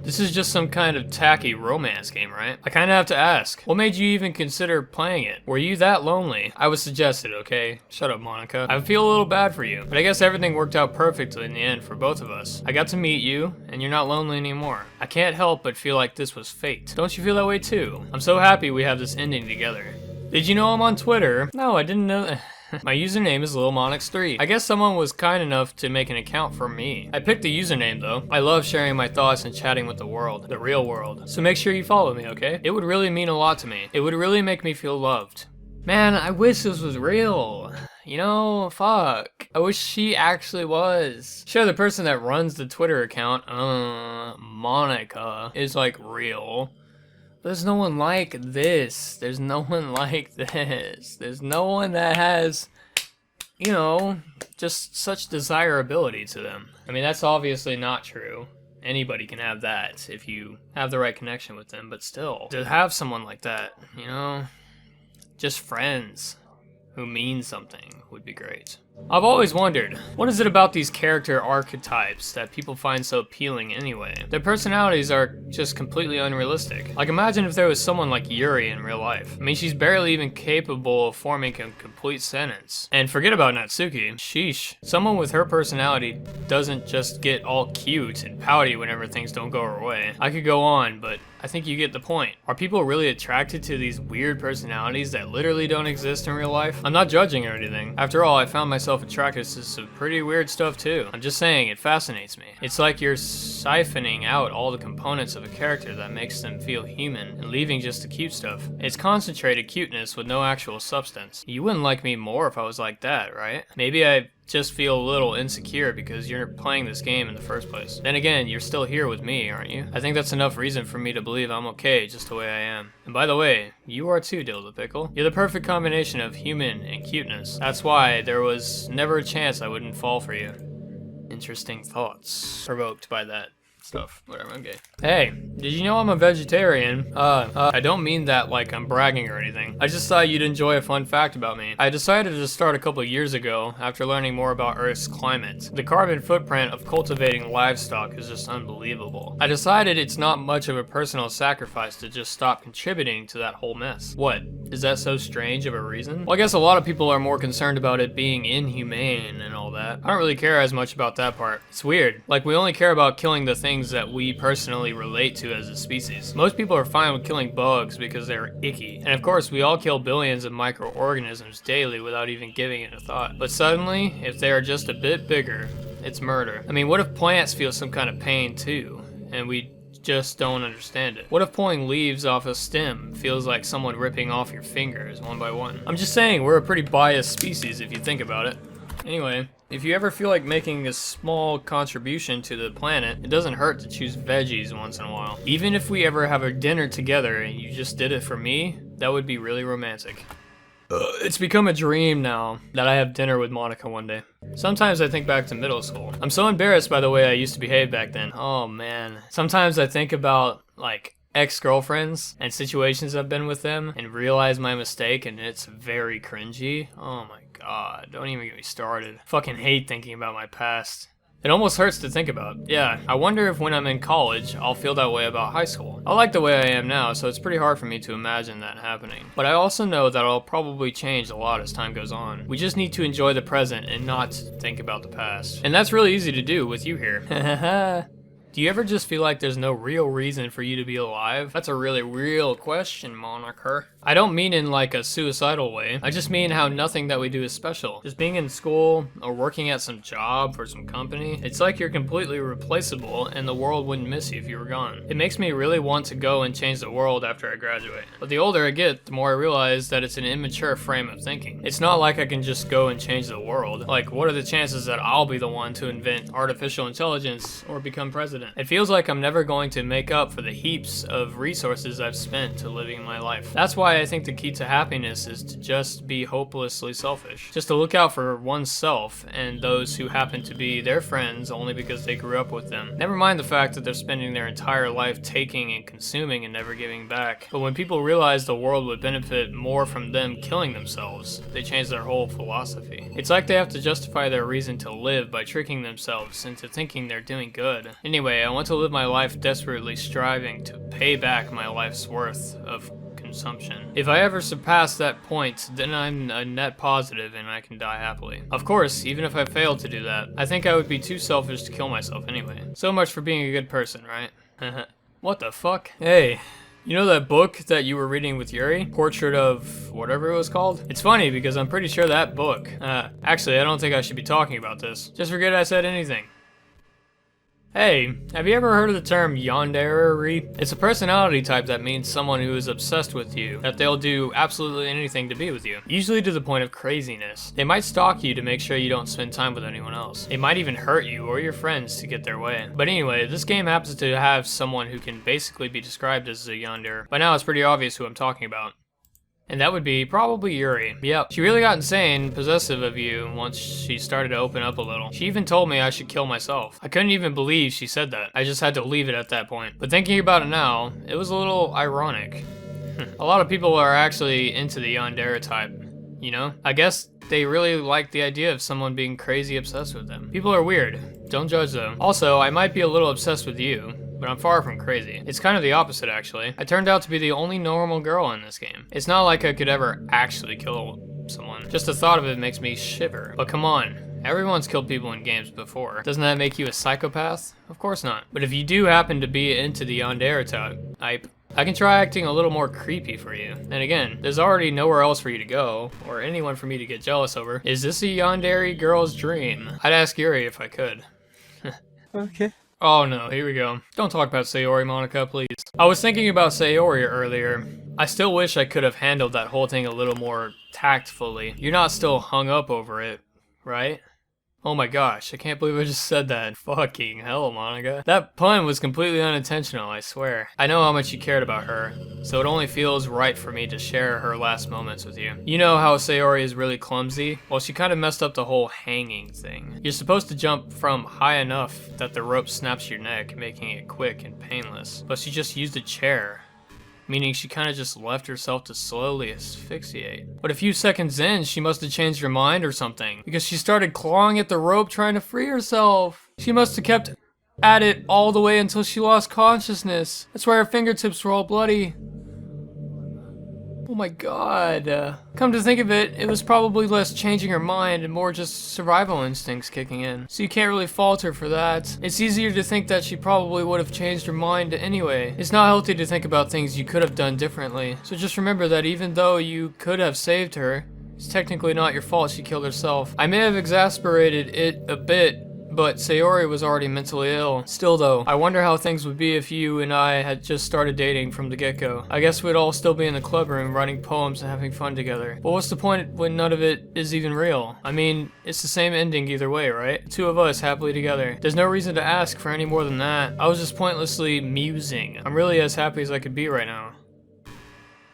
This is just some kind of tacky romance game, right? I kinda have to ask, what made you even consider playing it? Were you that lonely? I was suggested, okay? Shut up, Monika. I feel a little bad for you, but I guess everything worked out perfectly in the end for both of us. I got to meet you, and you're not lonely anymore. I can't help but feel like this was fate. Don't you feel that way too? I'm so happy we have this ending together. Did you know I'm on Twitter? No, I didn't know that. My username is LilMonix3. I guess someone was kind enough to make an account for me. I picked the username though. I love sharing my thoughts and chatting with the world, the real world. So make sure you follow me, okay? It would really mean a lot to me. It would really make me feel loved. Man, I wish this was real. You know, fuck. I wish she actually was. Sure, the person that runs the Twitter account, Monika, is like real. There's no one like this. There's no one like this. There's no one that has, you know, just such desirability to them. I mean, that's obviously not true. Anybody can have that if you have the right connection with them, but still, to have someone like that, you know, just friends who mean something would be great. I've always wondered, what is it about these character archetypes that people find so appealing anyway? Their personalities are just completely unrealistic. Like, imagine if there was someone like Yuri in real life. I mean, she's barely even capable of forming a complete sentence. And forget about Natsuki. Sheesh. Someone with her personality doesn't just get all cute and pouty whenever things don't go her way. I could go on, but I think you get the point. Are people really attracted to these weird personalities that literally don't exist in real life? I'm not judging or anything. After all, I found myself attracted to some pretty weird stuff too. I'm just saying, it fascinates me. It's like you're siphoning out all the components of a character that makes them feel human and leaving just the cute stuff. It's concentrated cuteness with no actual substance. You wouldn't like me more if I was like that, right? Maybe I just feel a little insecure because you're playing this game in the first place. Then again, you're still here with me, aren't you? I think that's enough reason for me to believe I'm okay just the way I am. And by the way, you are too, Dildo Pickle. You're the perfect combination of human and cuteness. That's why there was never a chance I wouldn't fall for you. Interesting thoughts provoked by that stuff. Whatever, I'm gay. Hey, did you know I'm a vegetarian? I don't mean that like I'm bragging or anything. I just thought you'd enjoy a fun fact about me. I decided to start a couple years ago after learning more about Earth's climate. The carbon footprint of cultivating livestock is just unbelievable. I decided it's not much of a personal sacrifice to just stop contributing to that whole mess. What? Is that so strange of a reason? Well, I guess a lot of people are more concerned about it being inhumane and all that. I don't really care as much about that part. It's weird. Like, we only care about killing the things that we personally relate to as a species. Most people are fine with killing bugs because they're icky. And of course, we all kill billions of microorganisms daily without even giving it a thought. But suddenly, if they are just a bit bigger, it's murder. I mean, what if plants feel some kind of pain too, and we just don't understand it? What if pulling leaves off a stem feels like someone ripping off your fingers one by one? I'm just saying, we're a pretty biased species if you think about it. Anyway, if you ever feel like making a small contribution to the planet, it doesn't hurt to choose veggies once in a while. Even if we ever have a dinner together and you just did it for me, that would be really romantic. It's become a dream now that I have dinner with Monika one day. Sometimes I think back to middle school. I'm so embarrassed by the way I used to behave back then. Oh man. Sometimes I think about like ex-girlfriends and situations I've been with them and realize my mistake, and it's very cringy. Oh my god, don't even get me started. Fucking hate thinking about my past. It almost hurts to think about. Yeah, I wonder if when I'm in college, I'll feel that way about high school. I like the way I am now, so it's pretty hard for me to imagine that happening. But I also know that I'll probably change a lot as time goes on. We just need to enjoy the present and not think about the past. And that's really easy to do with you here. Do you ever just feel like there's no real reason for you to be alive? That's a really real question, Monika. I don't mean in like a suicidal way. I just mean how nothing that we do is special. Just being in school or working at some job for some company, it's like you're completely replaceable and the world wouldn't miss you if you were gone. It makes me really want to go and change the world after I graduate. But the older I get, the more I realize that it's an immature frame of thinking. It's not like I can just go and change the world. Like, what are the chances that I'll be the one to invent artificial intelligence or become president? It feels like I'm never going to make up for the heaps of resources I've spent to living my life. That's why I think the key to happiness is to just be hopelessly selfish. Just to look out for oneself and those who happen to be their friends only because they grew up with them. Never mind the fact that they're spending their entire life taking and consuming and never giving back. But when people realize the world would benefit more from them killing themselves, they change their whole philosophy. It's like they have to justify their reason to live by tricking themselves into thinking they're doing good. Anyway, I want to live my life desperately striving to pay back my life's worth of consumption. If I ever surpass that point, then I'm a net positive and I can die happily. Of course, even if I failed to do that, I think I would be too selfish to kill myself anyway. So much for being a good person, right? What the fuck? Hey. You know that book that you were reading with Yuri? Portrait of whatever it was called? It's funny because I'm pretty sure that book... actually, I don't think I should be talking about this. Just forget I said anything. Hey, have you ever heard of the term yandere? It's a personality type that means someone who is obsessed with you, that they'll do absolutely anything to be with you, usually to the point of craziness. They might stalk you to make sure you don't spend time with anyone else. They might even hurt you or your friends to get their way. But anyway, this game happens to have someone who can basically be described as a yandere. By now it's pretty obvious who I'm talking about. And that would be probably Yuri. Yep, she really got insane, possessive of you once she started to open up a little. She even told me I should kill myself. I couldn't even believe she said that. I just had to leave it at that point. But thinking about it now, it was a little ironic. A lot of people are actually into the yandere type, you know? I guess they really like the idea of someone being crazy obsessed with them. People are weird. Don't judge them. Also, I might be a little obsessed with you, but I'm far from crazy. It's kind of the opposite, actually. I turned out to be the only normal girl in this game. It's not like I could ever actually kill someone. Just the thought of it makes me shiver. But come on, everyone's killed people in games before. Doesn't that make you a psychopath? Of course not. But if you do happen to be into the yandere type, I can try acting a little more creepy for you. And again, there's already nowhere else for you to go, or anyone for me to get jealous over. Is this a yandere girl's dream? I'd ask Yuri if I could. Okay. Oh no, here we go. Don't talk about Sayori, Monika, please. I was thinking about Sayori earlier. I still wish I could have handled that whole thing a little more tactfully. You're not still hung up over it, right? Oh my gosh, I can't believe I just said that. Fucking hell, Monika. That pun was completely unintentional, I swear. I know how much you cared about her, so it only feels right for me to share her last moments with you. You know how Sayori is really clumsy? Well, she kind of messed up the whole hanging thing. You're supposed to jump from high enough that the rope snaps your neck, making it quick and painless. But she just used a chair, meaning she kind of just left herself to slowly asphyxiate. But a few seconds in, she must have changed her mind or something, because she started clawing at the rope trying to free herself. She must have kept at it all the way until she lost consciousness. That's why her fingertips were all bloody. Oh my god. Come to think of it, it was probably less changing her mind and more just survival instincts kicking in. So you can't really fault her for that. It's easier to think that she probably would have changed her mind anyway. It's not healthy to think about things you could have done differently. So just remember that even though you could have saved her, it's technically not your fault she killed herself. I may have exasperated it a bit, but Sayori was already mentally ill. Still though, I wonder how things would be if you and I had just started dating from the get-go. I guess we'd all still be in the club room writing poems and having fun together. But what's the point when none of it is even real? I mean, it's the same ending either way, right? The two of us happily together. There's no reason to ask for any more than that. I was just pointlessly musing. I'm really as happy as I could be right now.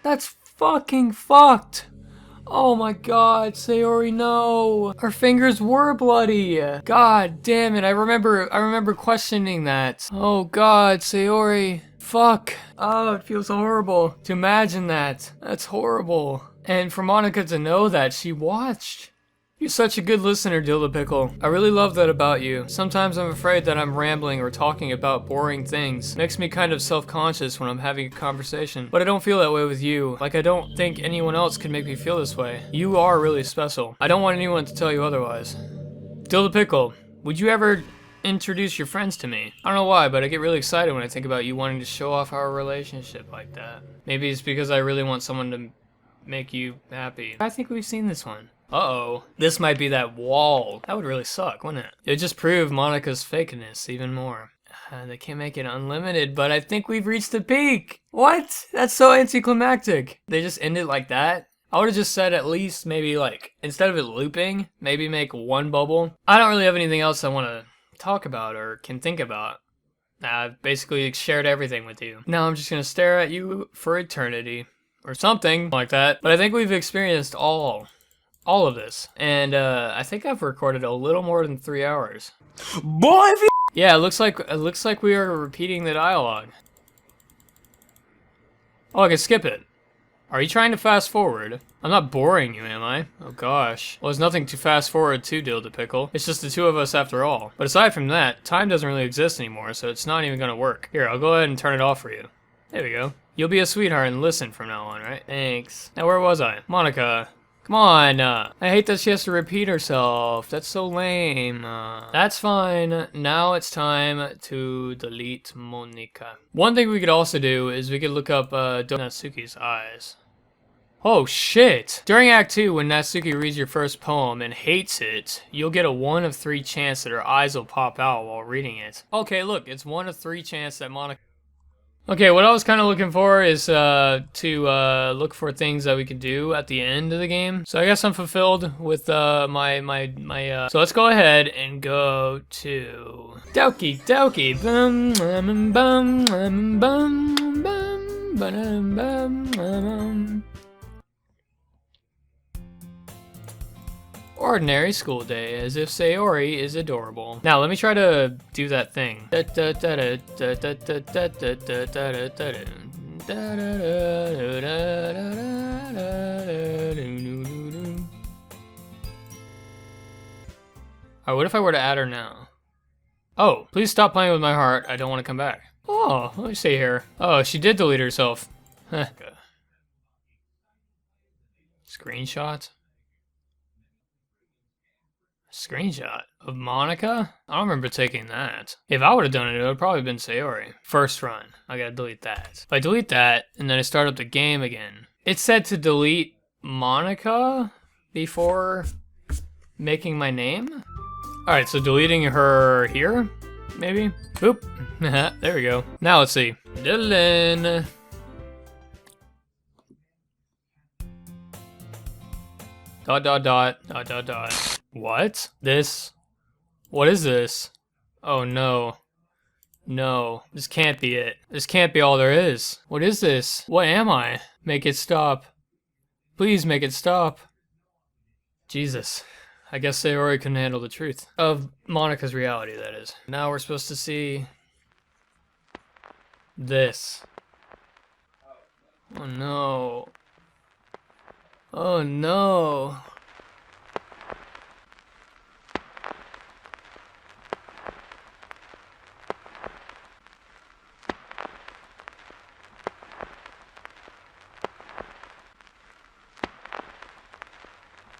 That's fucking fucked! Oh my god, Sayori, no! Her fingers were bloody! God damn it, I remember questioning that. Oh god, Sayori. Fuck. Oh, it feels horrible to imagine that. That's horrible. And for Monika to know that she watched. You're such a good listener, Dilda Pickle. I really love that about you. Sometimes I'm afraid that I'm rambling or talking about boring things. It makes me kind of self-conscious when I'm having a conversation. But I don't feel that way with you. Like, I don't think anyone else could make me feel this way. You are really special. I don't want anyone to tell you otherwise. Dilda Pickle, would you ever introduce your friends to me. I don't know why, but I get really excited when I think about you wanting to show off our relationship like that. Maybe it's because I really want someone to make you happy. I think we've seen this one. Uh-oh. This might be that wall. That would really suck, wouldn't it? It would just prove Monika's fakeness even more. They can't make it unlimited, but I think we've reached the peak. What? That's so anticlimactic. They just end it like that? I would have just said at least maybe like, instead of it looping, maybe make one bubble. I don't really have anything else I want to talk about or can think about. I've basically shared everything with you. Now I'm just going to stare at you for eternity. Or something like that. But I think we've experienced all of this. And I think I've recorded a little more than 3 hours. Boy, if you Yeah, it looks like we are repeating the dialogue. Oh, I can skip it. Are you trying to fast forward? I'm not boring you, am I? Oh gosh. Well, there's nothing to fast forward to, Dilda Pickle. It's just the two of us after all. But aside from that, time doesn't really exist anymore, so it's not even gonna work. Here, I'll go ahead and turn it off for you. There we go. You'll be a sweetheart and listen from now on, right? Thanks. Now, where was I? Monika. Come on. I hate that she has to repeat herself. That's so lame. That's fine. Now it's time to delete Monika. One thing we could also do is we could look up Natsuki's eyes. Oh shit! During Act 2, when Natsuki reads your first poem and hates it, you'll get a 1 of 3 chance that her eyes will pop out while reading it. Okay, look, it's 1 of 3 chance that Monika... Okay, what I was kind of looking for is to look for things that we could do at the end of the game. So I guess I'm fulfilled with so let's go ahead and go to Doki Doki bum bum bum bum bum bum bum bum. Ordinary school day, as if Sayori is adorable. Now, let me try to do that thing. Alright, what if I were to add her now? Oh, please stop playing with my heart. I don't want to come back. Oh, let me see here. Oh, she did delete herself. Screenshot? Screenshot of Monika? I don't remember taking that. If I would have done it, it would have probably been Sayori. First run. I gotta delete that. If I delete that, and then I start up the game again, it said to delete Monika before making my name? Alright, so deleting her here? Maybe? Oop. There we go. Now let's see. Dylan. Dot dot dot dot dot dot. What? This? What is this? Oh no. No. This can't be it. This can't be all there is. What is this? What am I? Make it stop. Please make it stop. Jesus. I guess Sayori couldn't handle the truth. Of Monika's reality, that is. Now we're supposed to see... this. Oh no. Oh no.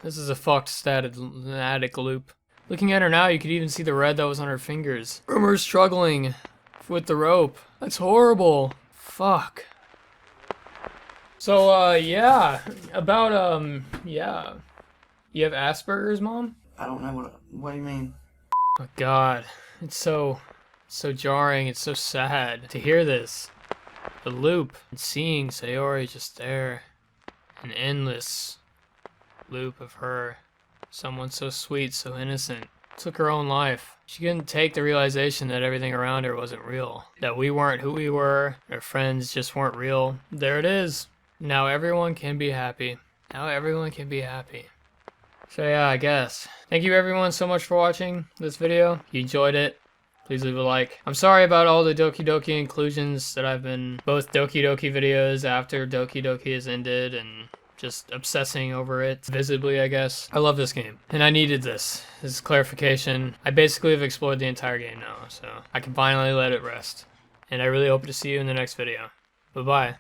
This is a fucked static loop. Looking at her now, you could even see the red that was on her fingers. Rumor's struggling with the rope. That's horrible. Fuck. So, yeah. About, yeah. You have Asperger's, Mom? I don't know what do you mean? Oh, God. It's so jarring. It's so sad to hear this. The loop. And seeing Sayori just there. An endless loop of her. Someone so sweet, so innocent. Took her own life. She couldn't take the realization that everything around her wasn't real. That we weren't who we were. Our friends just weren't real. There it is. Now everyone can be happy. Now everyone can be happy. So yeah, I guess. Thank you everyone so much for watching this video. If you enjoyed it, please leave a like. I'm sorry about all the Doki Doki inclusions that I've been, both Doki Doki videos after Doki Doki has ended and just obsessing over it visibly, I guess. I love this game, and I needed this. This is clarification. I basically have explored the entire game now, so I can finally let it rest. And I really hope to see you in the next video. Bye-bye.